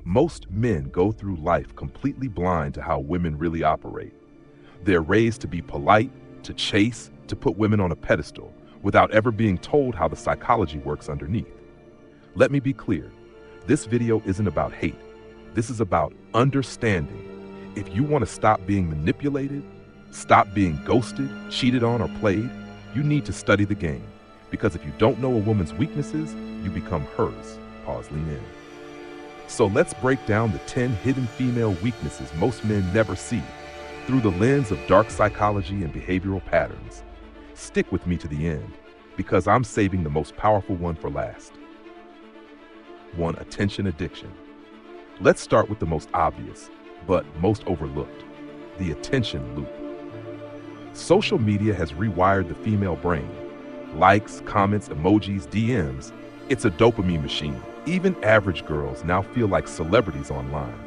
Most men go through life completely blind to how women really operate. They're raised to be polite, to chase, to put women on a pedestal, without ever being told how the psychology works underneath. Let me be clear, this video isn't about hate. This is about understanding. If you want to stop being manipulated, stop being ghosted, cheated on, or played, you need to study the game. Because if you don't know a woman's weaknesses, you become hers. Pause, lean in. So let's break down the 10 hidden female weaknesses most men never see through the lens of dark psychology and behavioral patterns. Stick with me to the end, because I'm saving the most powerful one for last. 1. Attention addiction. Let's start with the most obvious, but most overlooked, the attention loop. Social media has rewired the female brain. Likes, comments, emojis, DMs, it's a dopamine machine. Even average girls now feel like celebrities online.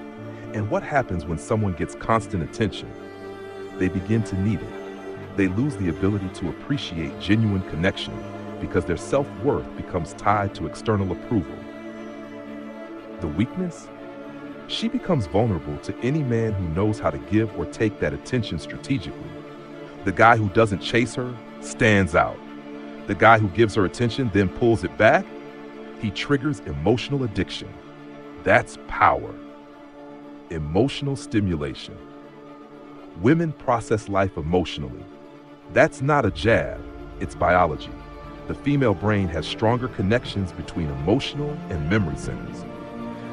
And what happens when someone gets constant attention? They begin to need it. They lose the ability to appreciate genuine connection because their self-worth becomes tied to external approval. The weakness? She becomes vulnerable to any man who knows how to give or take that attention strategically. The guy who doesn't chase her stands out. The guy who gives her attention then pulls it back. He triggers emotional addiction. That's power. Emotional stimulation. Women process life emotionally. That's not a jab, it's biology. The female brain has stronger connections between emotional and memory centers.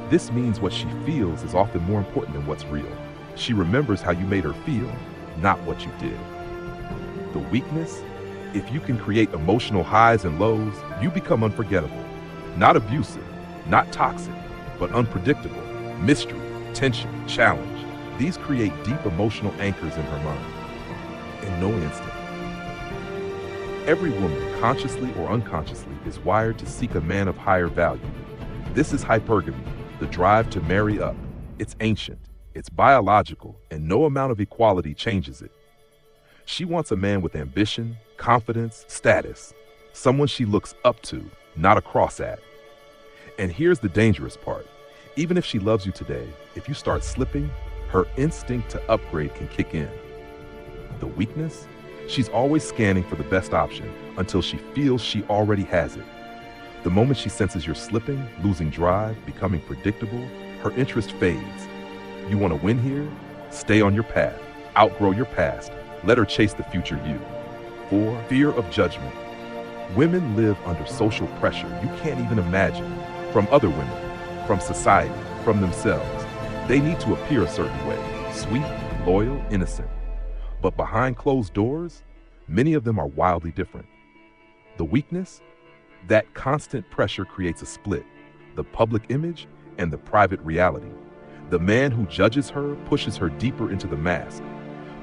This means what she feels is often more important than what's real. She remembers how you made her feel, not what you did. The weakness? If you can create emotional highs and lows, you become unforgettable. Not abusive, not toxic, but unpredictable. Mystery, tension, challenge. These create deep emotional anchors in her mind. In no instant. Every woman, consciously or unconsciously, is wired to seek a man of higher value. This is hypergamy, the drive to marry up. It's ancient, it's biological, and no amount of equality changes it. She wants a man with ambition, confidence, status, someone she looks up to, not across at. And here's the dangerous part. Even if she loves you today, if you start slipping, her instinct to upgrade can kick in. The weakness? She's always scanning for the best option until she feels she already has it. The moment she senses you're slipping, losing drive, becoming predictable, her interest fades. You want to win here? Stay on your path. Outgrow your past. Let her chase the future you. 4. Fear of judgment. Women live under social pressure you can't even imagine. From other women, from society, from themselves. They need to appear a certain way. Sweet, loyal, innocent. But behind closed doors, many of them are wildly different. The weakness? That constant pressure creates a split. The public image and the private reality. The man who judges her pushes her deeper into the mask.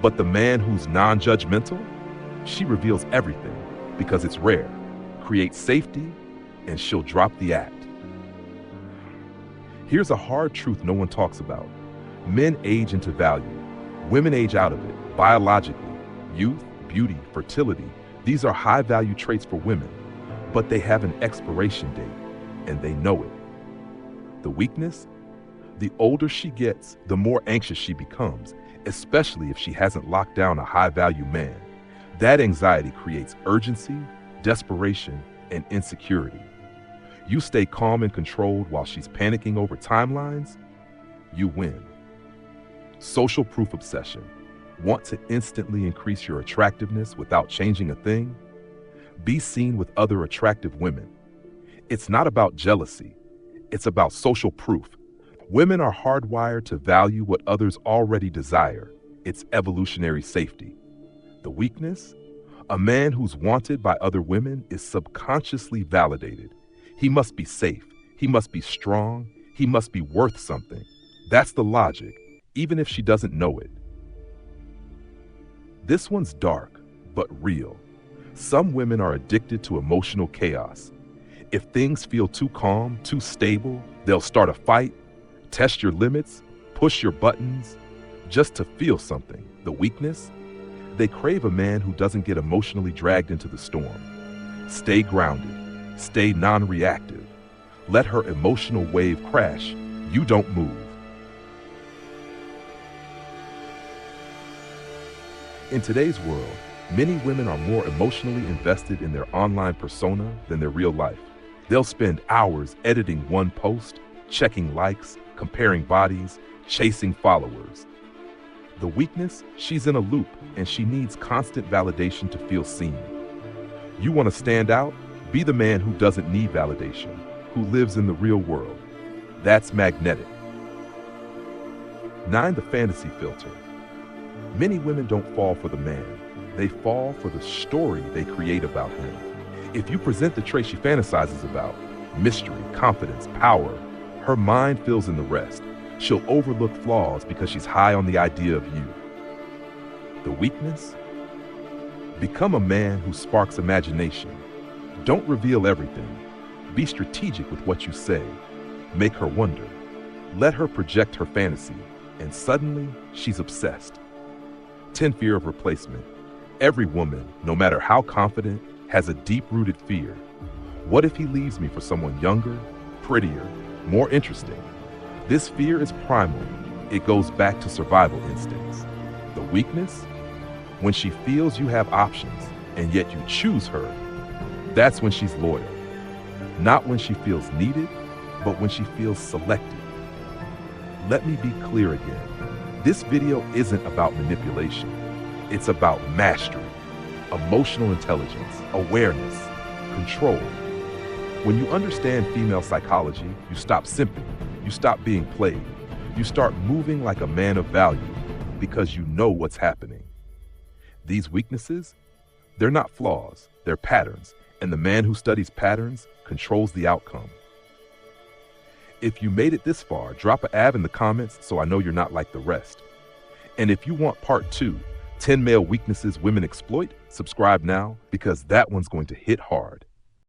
But the man who's non-judgmental, she reveals everything because it's rare, creates safety, and she'll drop the act. Here's a hard truth no one talks about. Men age into value. Women age out of it, biologically. Youth, beauty, fertility, these are high-value traits for women, but they have an expiration date, and they know it. The weakness? The older she gets, the more anxious she becomes, especially if she hasn't locked down a high-value man. That anxiety creates urgency, desperation, and insecurity. You stay calm and controlled while she's panicking over timelines, you win. Social proof obsession. Want to instantly increase your attractiveness without changing a thing? Be seen with other attractive women. It's not about jealousy. It's about social proof. Women are hardwired to value what others already desire. It's evolutionary safety. The weakness? A man who's wanted by other women is subconsciously validated. He must be safe. He must be strong. He must be worth something. That's the logic, even if she doesn't know it. This one's dark, but real. Some women are addicted to emotional chaos. If things feel too calm, too stable, they'll start a fight, test your limits, push your buttons, just to feel something. The weakness? They crave a man who doesn't get emotionally dragged into the storm. Stay grounded. Stay non-reactive. Let her emotional wave crash, You don't move. In today's world, many women are more emotionally invested in their online persona than their real life. They'll spend hours editing one post, checking likes, comparing bodies, chasing followers. The weakness, she's in a loop and she needs constant validation to feel seen. You want to stand out? Be the man who doesn't need validation, who lives in the real world. That's magnetic. 9. The fantasy filter. Many women don't fall for the man. They fall for the story they create about him. If you present the trait she fantasizes about, mystery, confidence, power, her mind fills in the rest. She'll overlook flaws because she's high on the idea of you. The weakness? Become a man who sparks imagination. Don't reveal everything. Be strategic with what you say. Make her wonder. Let her project her fantasy, and suddenly she's obsessed. 10. Fear of replacement. Every woman, no matter how confident, has a deep-rooted fear. What if he leaves me for someone younger, prettier, more interesting? This fear is primal. It goes back to survival instincts. The weakness? When she feels you have options, and yet you choose her, that's when she's loyal. Not when she feels needed, but when she feels selected. Let me be clear again. This video isn't about manipulation. It's about mastery, emotional intelligence, awareness, control. When you understand female psychology, you stop simping, you stop being played, you start moving like a man of value because you know what's happening. These weaknesses, they're not flaws, they're patterns, and the man who studies patterns controls the outcome. If you made it this far, drop an ab in the comments so I know you're not like the rest. And if you want part 2, 10 male weaknesses women exploit, subscribe now because that one's going to hit hard.